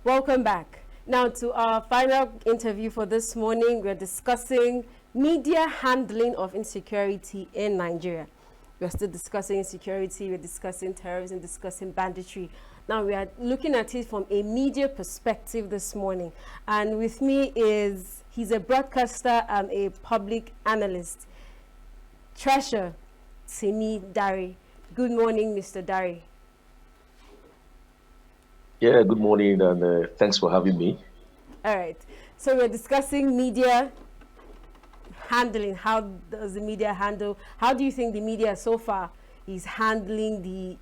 Welcome back. Now to our final interview for this morning. We're discussing media handling of insecurity in Nigeria. We're still discussing insecurity, we're discussing terrorism, discussing banditry. Now we are looking at it from a media perspective this morning. And with me he's a broadcaster and a public analyst. Treasure Timi Dari. Good morning, Mr. Dari. Yeah, good morning, and thanks for having me. All right. So we're discussing media handling. How does the media handle? How do you think the media so far is handling the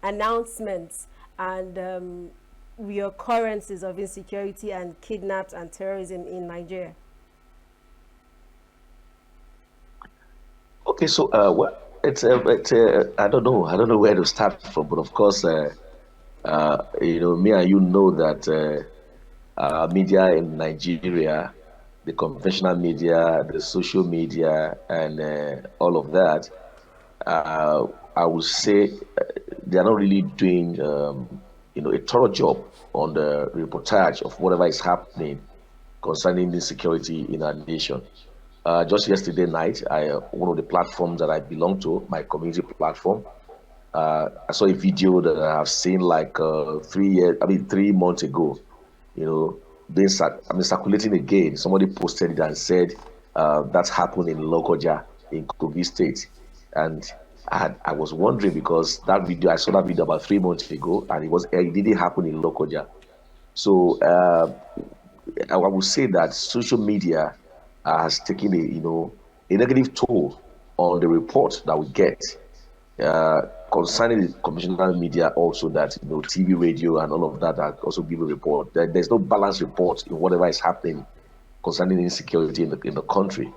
announcements and reoccurrences of insecurity and kidnaps and terrorism in Nigeria? Okay, so well, I don't know where to start from, but of course, me and you know that media in Nigeria, the conventional media, the social media, and all of that, uh, I would say they are not really doing, a thorough job on the reportage of whatever is happening concerning insecurity in our nation. Just yesterday night, one of the platforms that I belong to, my community platform, I saw a video that I have seen like 3 years, 3 months ago, you know, circulating again. Somebody posted it and said that's happened in Lokoja in Kogi State. And I was wondering because I saw that video about 3 months ago, and it didn't happen in Lokoja. So I would say that social media has taken a negative toll on the report that we get uh, concerning the conventional media also that TV, radio, and all of that are also give a report. There's no balanced report in whatever is happening concerning insecurity in the country.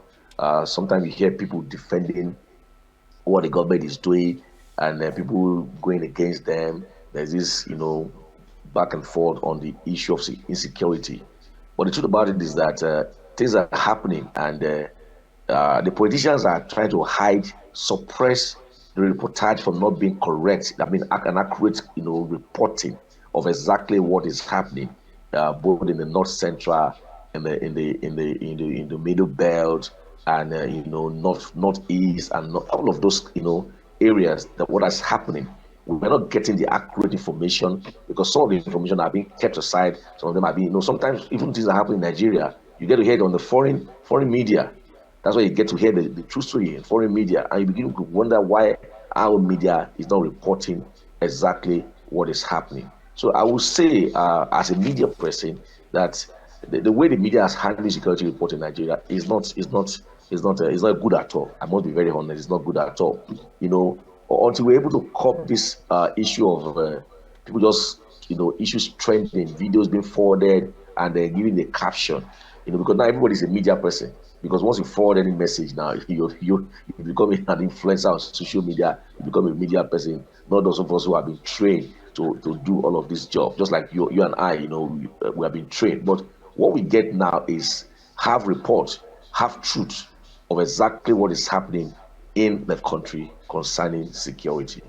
Sometimes you hear people defending what the government is doing and people going against them. There's this, back and forth on the issue of insecurity. But the truth about it is that things are happening, and the politicians are trying to hide, suppress the reportage from not being correct. I mean, an accurate, reporting of exactly what is happening, both in the north central, in the middle belt, and northeast, and all of those, areas that what is happening. We're not getting the accurate information because some of the information are being kept aside. Some of them are being, sometimes even things that happen in Nigeria, you get to hear it on the foreign media. That's why you get to hear the true story in foreign media, and you begin to wonder why our media is not reporting exactly what is happening. So I would say, as a media person, that the way the media has handled security report in Nigeria is not good at all. I must be very honest; it's not good at all. You know, until we're able to curb this issue of people just issues trending, videos being forwarded, and then giving the caption. Because now everybody's a media person. Because once you forward any message now, you become an influencer on social media, you become a media person. Not those of us who have been trained to do all of this job. Just like you and I, we have been trained. But what we get now is have report, have truth of exactly what is happening in the country concerning security.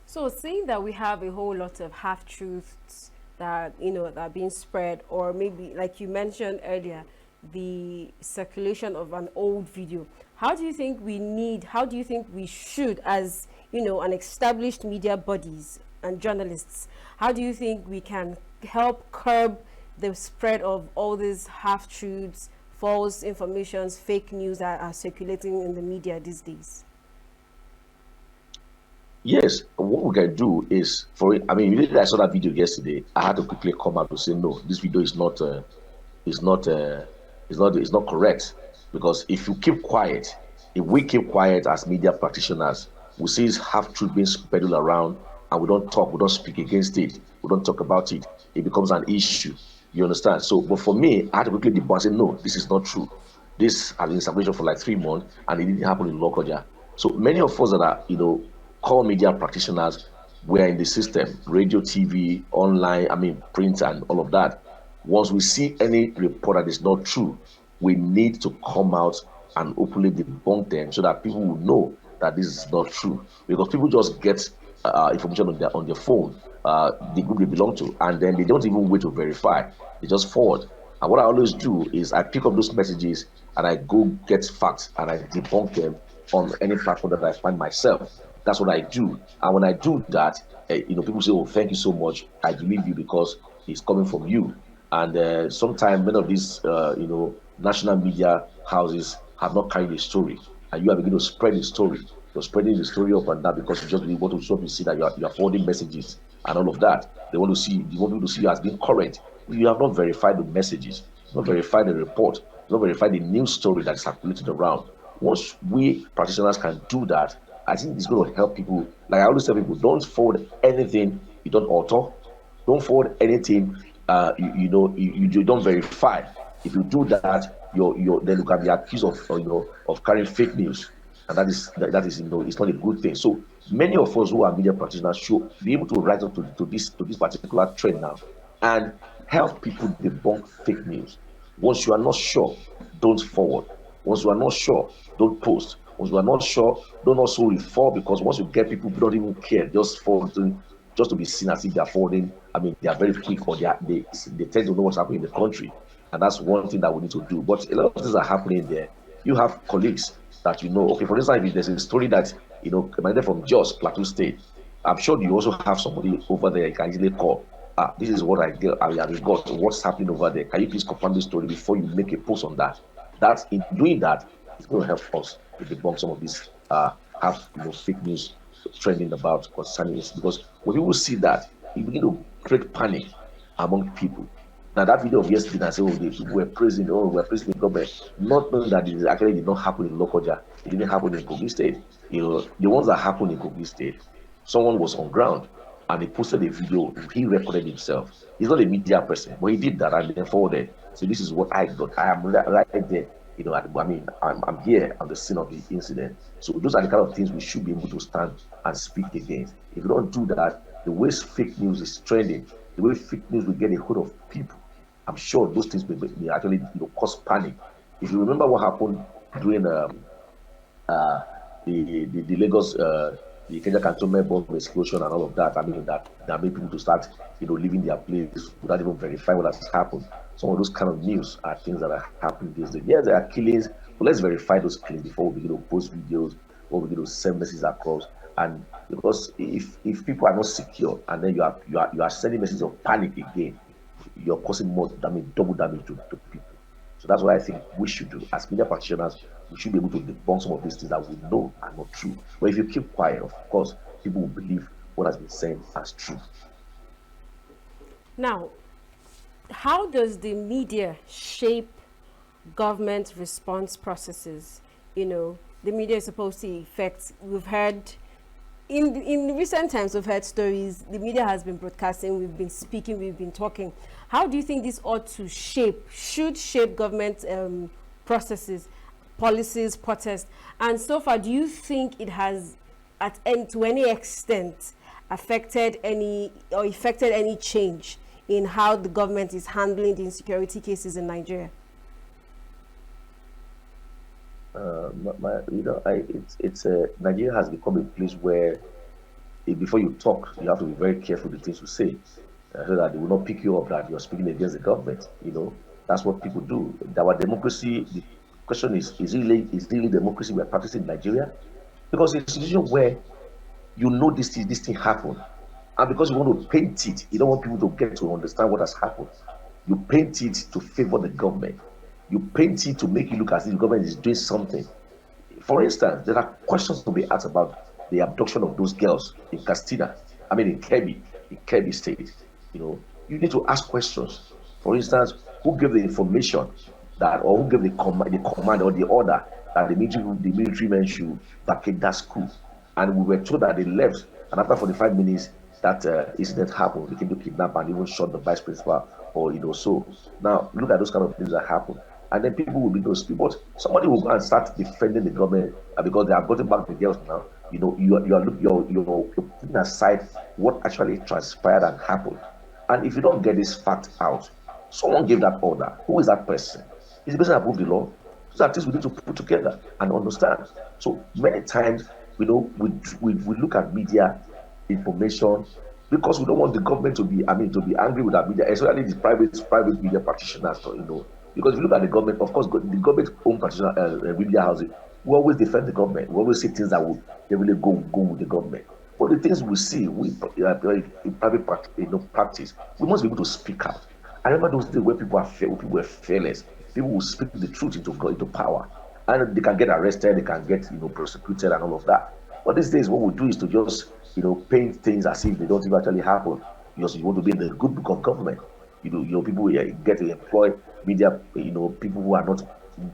So seeing that we have a whole lot of half truths that that are being spread, or maybe like you mentioned earlier, the circulation of an old video. How do you think we should, as an established media bodies and journalists, how do you think we can help curb the spread of all these half truths, false informations, fake news that are circulating in the media these days? Yes, what we can do is immediately I saw that video yesterday, I had to quickly come out to say no, this video is not is not correct. Because if you keep quiet, if we keep quiet as media practitioners, we see half truth being peddled around, and we don't talk, we don't speak against it, we don't talk about it, it becomes an issue. You understand? So, but for me, I had to quickly debunk and say no, this is not true. This has been in circulation for like 3 months, and it didn't happen in Lokoja. So many of us that are core media practitioners, were in the system, radio, TV, online, print, and all of that. Once we see any report that is not true, we need to come out and openly debunk them so that people will know that this is not true. Because people just get information on their phone, the group they belong to, and then they don't even wait to verify. They just forward. And what I always do is I pick up those messages and I go get facts and I debunk them on any platform that I find myself. That's what I do. And when I do that, people say, "Oh, thank you so much. I believe you because it's coming from you." And sometimes many of these, national media houses have not carried the story, and you are beginning to spread the story. You're spreading the story up and down because you just really want to show up, you see that you are forwarding messages and all of that. They want people to see you as being current. You have not verified the messages, not verified the report, not verified the news story that is circulated around. Once we practitioners can do that, I think it's going to help people. Like I always tell people, don't forward anything you don't author. Don't forward anything you don't verify. If you do that, then you can be accused of of carrying fake news, and that is it's not a good thing. So many of us who are media practitioners should be able to rise up to this particular trend now and help people debunk fake news. Once you are not sure, don't forward. Once you are not sure, don't post. Once you are not sure, don't also refer, because once you get people who don't even care, just forwarding, just to be seen as if they are forwarding. I mean, they are very quick, or they tend to know what's happening in the country, and that's one thing that we need to do. But a lot of things are happening there. You have colleagues that Okay, for instance, if there's a story that emanated from Jos Plateau State, I'm sure you also have somebody over there you can easily call. This is what I get. I have got. What's happening over there? Can you please confirm the story before you make a post on that? That in doing that, it's going to help us to debunk some of these have fake news trending about concerning this. Because when people see that, it begin to create panic among people. Now that video of yesterday, I say, oh, we're praising the government, not knowing that it actually did not happen in Lokoja. It didn't happen in Kogi State. The ones that happened in Kogi State, someone was on ground and he posted a video. He recorded himself. He's not a media person, but he did that and then forwarded. So this is what I got. I am right there. I'm here on the scene of the incident. So those are the kind of things we should be able to stand and speak against. If you don't do that, the way fake news is trending, the way fake news will get a hold of people, I'm sure those things will actually cause panic. If you remember what happened during the Lagos, the Kenya Cantonment bomb explosion and all of that, I mean, that made people to start leaving their place without even verify what has happened. Some of those kind of news are things that are happening these days. Yes, there are killings, but let's verify those killings before we begin to post videos or we begin to send messages across. And because if people are not secure and then you are sending messages of panic again, you're causing more damage, double damage to people. So that's what I think we should do. As media practitioners, we should be able to debunk some of these things that we know are not true. But if you keep quiet, of course, people will believe what has been said as true. Now, how does the media shape government response processes? The media is supposed to affect. We've heard in recent times, we've heard stories. The media has been broadcasting. We've been speaking. We've been talking. How do you think this should shape government processes, policies, protests? And so far, do you think it has, to any extent, affected any change in how the government is handling the insecurity cases in Nigeria? Nigeria has become a place where before you talk, you have to be very careful the things you say, so that they will not pick you up that you're speaking against the government. That's what people do. Our democracy. The question is really democracy we are practicing in Nigeria? Because it's a situation where this thing happened, and because you want to paint it, you don't want people to get to understand what has happened. You paint it to favor the government. You paint it to make it look as if the government is doing something. For instance, there are questions to be asked about the abduction of those girls in Kebbi State. You need to ask questions. For instance, who gave the information or who gave the command or the order that the military men should vacate that school? And we were told that they left, and after 45 minutes, that incident happened. They came to kidnap and even shot the vice principal, so. Now look at those kind of things that happen. And then people will be those people. But somebody will go and start defending the government because they have gotten back the girls now. You're putting aside what actually transpired and happened. And if you don't get this fact out, someone gave that order. Who is that person? Is the person that approved the law? So that things we need to put together and understand. So many times, we look at media information because we don't want the government to be, to be angry with our media, especially the private media practitioners. Because if you look at the government, of course, the government owned practitioner media houses, we always defend the government. We always say things that will really go with the government. But the things we see, in private practice, we must be able to speak out. I remember those days where people were fearless. People will speak the truth into power, and they can get arrested, they can get prosecuted, and all of that. But these days, what we do is to just paint things as if they don't even actually happen. Because you want to be in the good book of government. People get to employ media, people who are not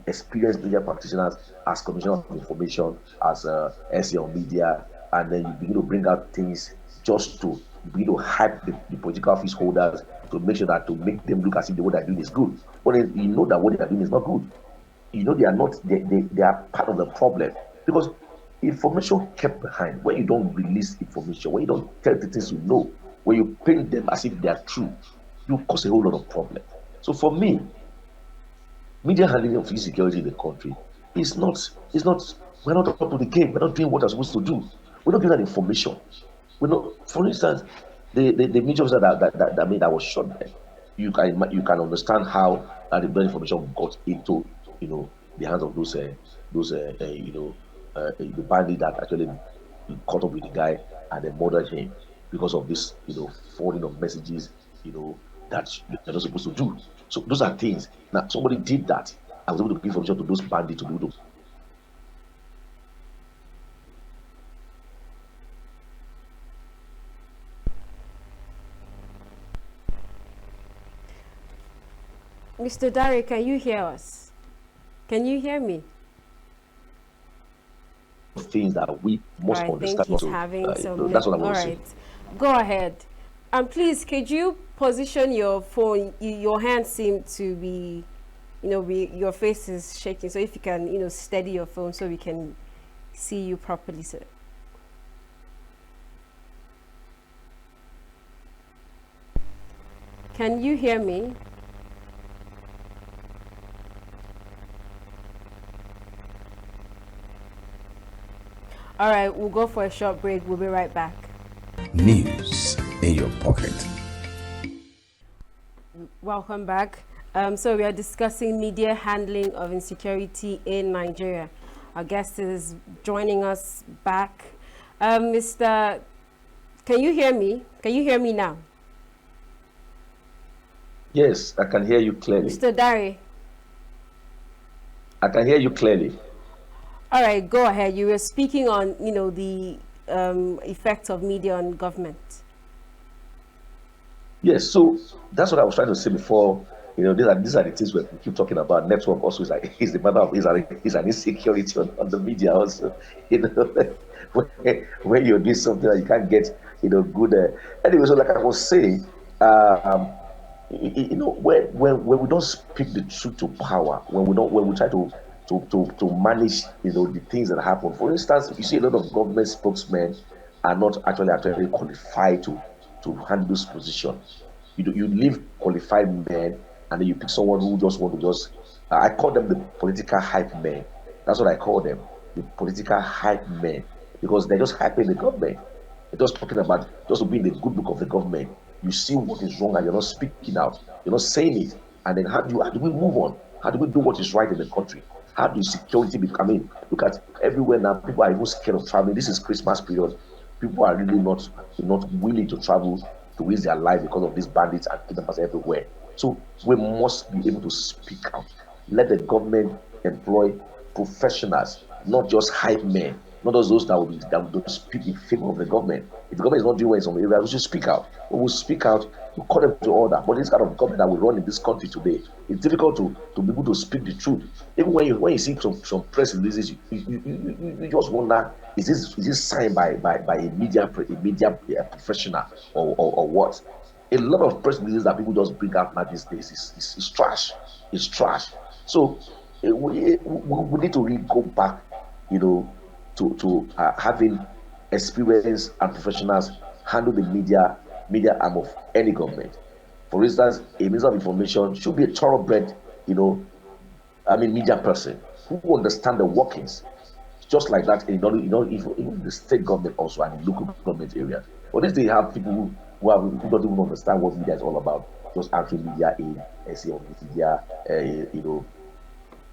experienced media practitioners as commissioner of information, as SE on media, and then you begin to bring out things just to begin to hype the political office holders to make sure that to make them look as if what they're doing is good. But then you know that what they are doing is not good. They are not, they are part of the problem, because information kept behind, when you don't release information, when you don't tell the things you know, when you paint them as if they are true, you cause a whole lot of problem. So for me, media handling of insecurity in the country we're not up to the game. We're not doing what we're supposed to do. We're not giving that information. We're not, for instance, the media officer that was shot there, you can understand how the information got into the hands of the bandit that actually caught up with the guy and then murdered him because of this forwarding of messages that you're not supposed to do. So those are things. Now somebody did that. I was able to give information to those bandits to do. Mr. Dari, can you hear us? Can you hear me? Things that we must understand. I think he's having some. That's what I want to say. All right, go ahead. And please, could you position your phone? Your hands seem to be, your face is shaking. So if you can, steady your phone so we can see you properly, sir. Can you hear me? All right, we'll go for a short break. We'll be right back. News in your pocket. Welcome back. So we are discussing media handling of insecurity in Nigeria. Our guest is joining us back. Mr. Can you hear me? Can you hear me now? Yes, I can hear you clearly. Mr. Dari. I can hear you clearly. All right, go ahead. You were speaking on, the effect of media on government. Yes, so that's what I was trying to say before. These are the things we keep talking about. Network also is the matter of is an insecurity on the media also. When you're doing something that you can't get, good. Anyway, so like I was saying, when we don't speak the truth to power, when we try to manage the things that happen. For instance, you see a lot of government spokesmen are not actually qualified to handle this position. You leave qualified men and then you pick someone who just want to I call them the political hype men. That's what I call them, the political hype men, because they're just hyping the government. They're just talking about just to be in the good book of the government. You see what is wrong and you're not speaking out, you're not saying it, and then how do we move on? How do we do what is right in the country? How do security become? Look at everywhere now. People are even scared of traveling. This is Christmas period. People are really not willing to travel to waste their life because of these bandits and kidnappers everywhere. So we must be able to speak out. Let the government employ professionals, not just hype men, not just those that will speak in favor of the government. If the government is not doing well in some area, we should speak out. We will speak out, we call them to order. But this kind of government that we run in this country today, it's difficult to be able to speak the truth. Even when you see some press releases, you just wonder, is this signed by a media professional or what? A lot of press releases that people just bring out now these days is trash. It's trash. So we need to really go back, to having experience and professionals handle the media arm of any government. For instance, a Minister of Information should be a thoroughbred, media person who understand the workings. Just like that, even the state government also and the local government area. But if they have people who don't even understand what media is all about, just answering media in SEO media, you know,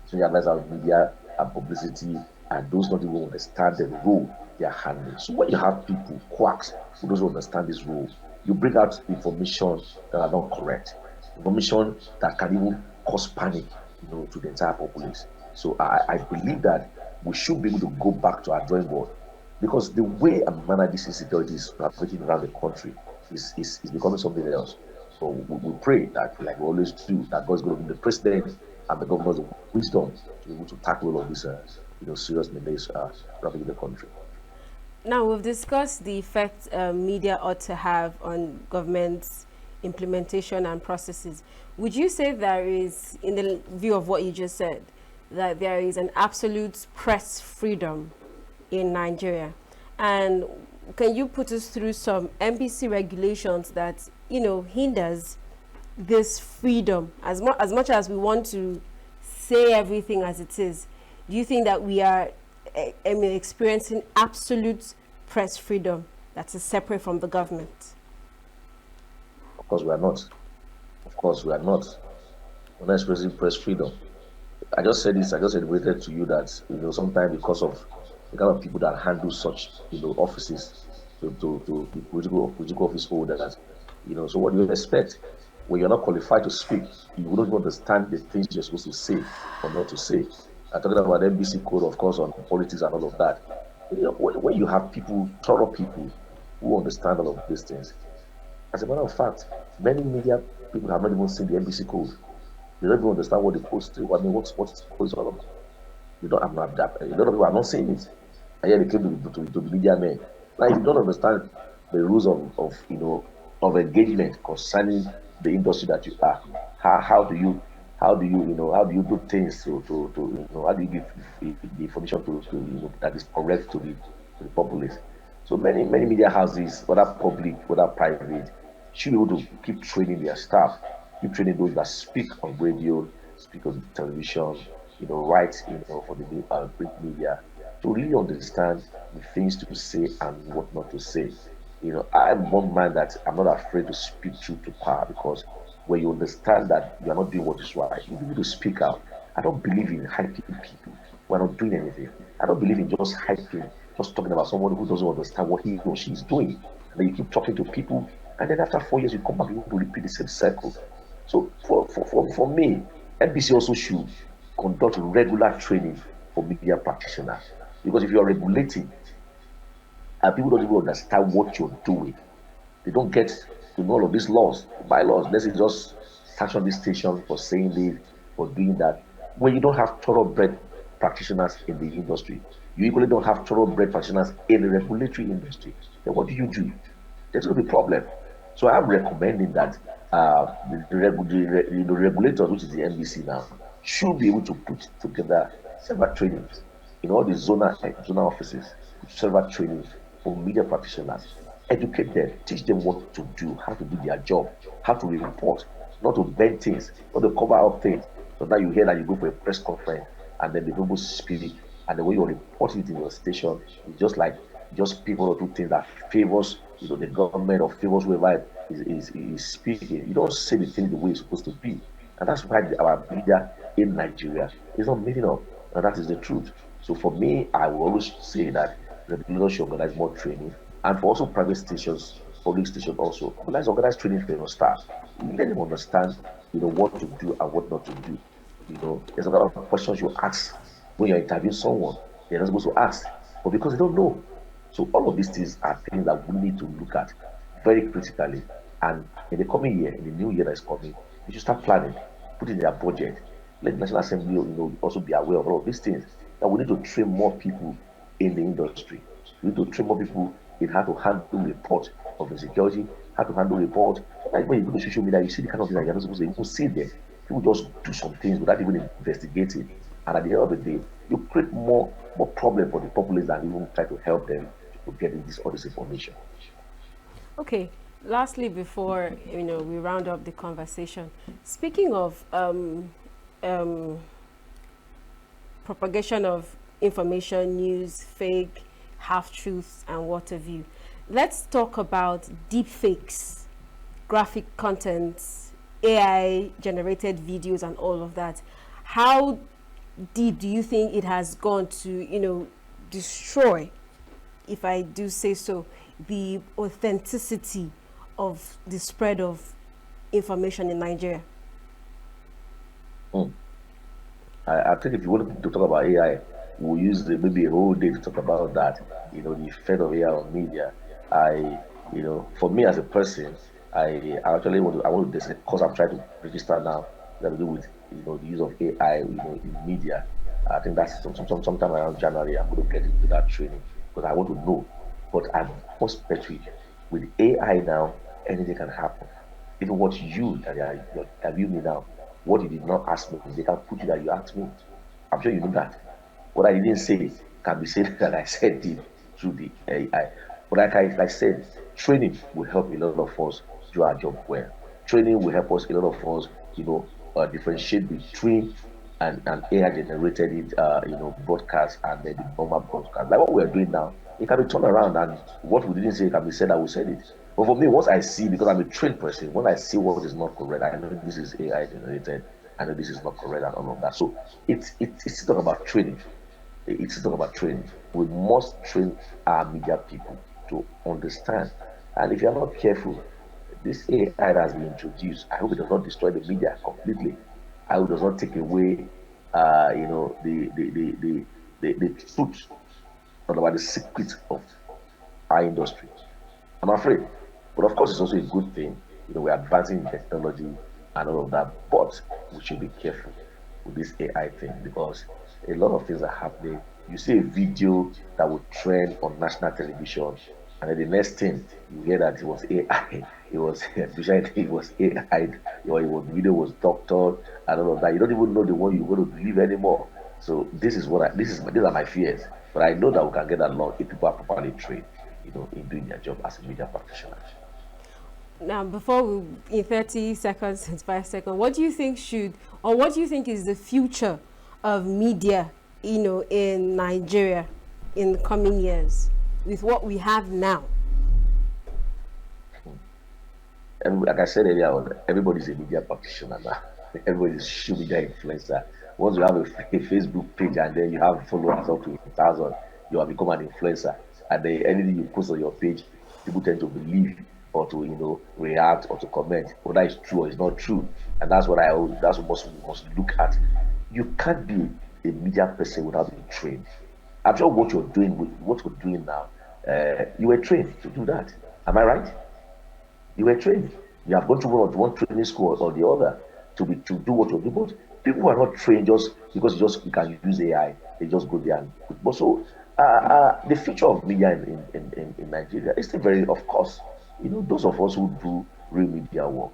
senior advisor of media and publicity, and those not even understand the role they are handling. So when you have people, quacks, who doesn't understand this role, you bring out information that are not correct, information that can even cause panic, to the entire populace. So I believe that we should be able to go back to our drawing board, because the way and manner this insecurity is operating around the country is becoming something else. So we pray that, like we always do, that God's going to give the president and the governors the wisdom to be able to tackle all of these, serious menace ravaging the country. Now, we've discussed the effect media ought to have on government's implementation and processes. Would you say there is, in the view of what you just said, that there is an absolute press freedom in Nigeria? And can you put us through some NBC regulations that, hinders this freedom? As much as we want to say everything as it is, do you think that we are experiencing absolute press freedom that is separate from the government? Of course, we are not. Of course, we are not. We're not expressing press freedom. I just said this. I just admitted to you that, sometimes because of the kind of people that handle such, offices, to the political office holders, So what do you expect? When you're not qualified to speak, you wouldn't understand the things you're supposed to say or not to say. I'm talking about the NBC code, of course, on politics and all of that. When you have people, thorough people who understand all of these things, as a matter of fact, many media people have not even seen the NBC code. They don't even understand what the code is. I mean, what's the code is all about. You don't have that. A lot of people are not seeing it. And yet they came to the media men. Now, if you don't understand the rules of engagement concerning the industry that you are, how do you do things how do you give the information that is correct to the populace? So many media houses, whether public, whether private, should be able to keep training their staff, keep training those that speak on radio, speak on television, write, for the print media, to really understand the things to say and what not to say. I'm one man that I'm not afraid to speak truth to power, because when you understand that you are not doing what is right, you need to speak out. I don't believe in hyping people who are not doing anything. I don't believe in just hyping, just talking about someone who doesn't understand what he or she is doing. And then you keep talking to people, and then after 4 years, you come back, you to repeat the same cycle. So for me, NBC also should conduct regular training for media practitioners. Because if you're regulating and people don't even understand what you're doing, they don't get to know all of these laws, bylaws. Let's say just sanction this station for saying this, for doing that. When you don't have thoroughbred practitioners in the industry, you equally don't have thoroughbred practitioners in the regulatory industry, then what do? There's going to be a problem. So I'm recommending that the regulators, which is the NBC now, should be able to put together several trainings in all the zonal offices, several trainings for media practitioners, educate them, teach them what to do, how to do their job, how to report, not to bend things, not to cover up things. So now you hear that you go for a press conference and then the people speak, and the way you report it in your station is just people who do things that favors the government or favors whoever is speaking. You don't say the thing the way it's supposed to be. And that's why our media in Nigeria is not meeting up. And that is the truth. So for me, I will always say that regulators should organize more training, and for also private stations, public stations also organize training for your staff. Let them understand, what to do and what not to do. There's a lot of questions you ask when you're interviewing someone. They're not supposed to ask, but because they don't know. So all of these things are things that we need to look at very critically. And in the coming year, in the new year that is coming, we should start planning, put in their budget. Let the National Assembly, also be aware of all of these things. That we need to train more people in the industry. We need to train more people in how to handle report of insecurity, how to handle report. Like when you go to social media, you see the kind of things that you're not supposed to even see there. People just do some things without even investigating. And at the end of the day, you create more problem for the populace than even try to help them to get all this information. Okay. Lastly, before we round up the conversation, speaking of propagation of information, news, fake, half truths, and what have you, let's talk about deepfakes, graphic content, AI generated videos and all of that. How deep do you think it has gone to, destroy, if I do say so, the authenticity of the spread of information in Nigeria? Hmm. I think if you wanted to talk about AI, we'll use maybe a whole day to talk about that. The effect of AI on media. I, for me as a person, I actually I want to, there's a course I'm trying to register now that to do with, the use of AI, in media. I think that's sometime around January. I'm going to get into that training because I want to know. But I'm most petty with AI now, anything can happen. Even what you that you're interviewing me now, what you did not ask me, they can put you that you asked me. I'm sure you know that. What I didn't say can be said that I said it through the AI. But like I said, training will help a lot of us do our job well. Training will help us, a lot of us, differentiate between an AI generated broadcast and then the normal broadcast. Like what we're doing now, it can be turned around and what we didn't say can be said, I will say it. But for me, once I see, because I'm a trained person, when I see what is not correct, I know this is AI generated, I know this is not correct and all of that. So it's talk about training. It's talk about training. We must train our media people to understand. And if you're not careful, this AI that has been introduced, I hope it does not destroy the media completely. I hope it does not take away, the truth about the secret of our industry. I'm afraid. But of course, it's also a good thing. We're advancing in technology and all of that. But we should be careful with this AI thing because a lot of things are happening. You see a video that would trend on national television, and then the next thing you hear that it was AI, it was it was AI, the video was doctored and all of that. You don't even know the one you're going to believe anymore. So this is these are my fears. But I know that we can get along if people are properly trained, in doing their job as a media practitioner. Now, before we, in 30 seconds, 5 seconds, what do you think what do you think is the future of media, in Nigeria in the coming years with what we have now? And like I said earlier on, everybody's a media practitioner now. Everybody's a social media influencer. Once you have a Facebook page and then you have followers up to 1,000, you have become an influencer. And then anything you post on your page, people tend to believe or to react or to comment whether it's true or it's not true. And that's what that's what we must look at. You can't be a media person without being trained. I'm sure what you're doing now, you were trained to do that. Am I right? You were trained. You have gone through one training school or the other to do what you do. But people who are not trained just because you can use AI, they just go there and put. But so the future of media in Nigeria is still very, of course, those of us who do real media work,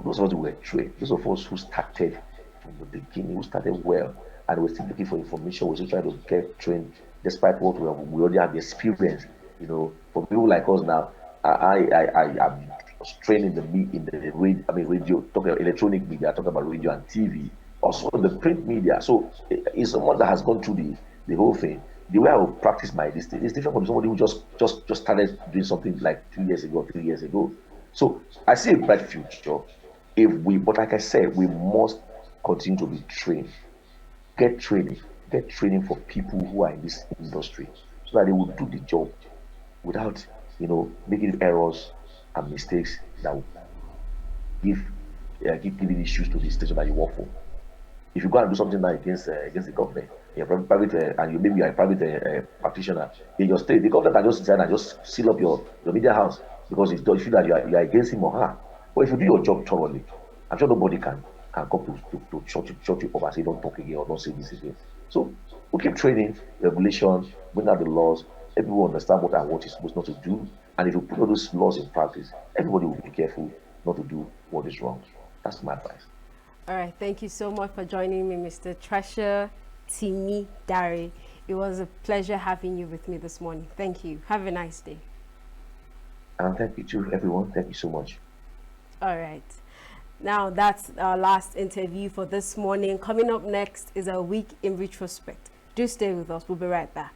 those of us who were trained, those of us who started from the beginning, who started well, and we're still looking for information, we're still trying to get trained despite what we already have the experience. For people like us now, am training in the radio, talking about electronic media, talking about radio and TV, also the print media. So it's someone that has gone through the whole thing. The way I will practice my this thing is different from somebody who just started doing something like 2 years ago, 3 years ago. So I see a bright future but like I said, we must continue to be trained, get training, get training for people who are in this industry so that they will do the job without, making errors and mistakes that will give giving issues to the station that you work for. If you go and do something now against the government, you're private, and maybe you're a private practitioner in your state, the government can just decide and just seal up your media house because it's you feel that you are against him or her. But if you do your job thoroughly, I'm sure nobody can come to shut you up and say don't talk again or don't say this again. So we keep training, regulation, bring out the laws, everyone understand what and what is supposed not to do. And if you put all those laws in practice, everybody will be careful not to do what is wrong. That's my advice. All right, thank you so much for joining me, Mr. Treasure Timi Dari. It was a pleasure having you with me this morning. Thank you. Have a nice day. And thank you to everyone. Thank you so much. All right. Now that's our last interview for this morning. Coming up next is a week in retrospect. Do stay with us. We'll be right back.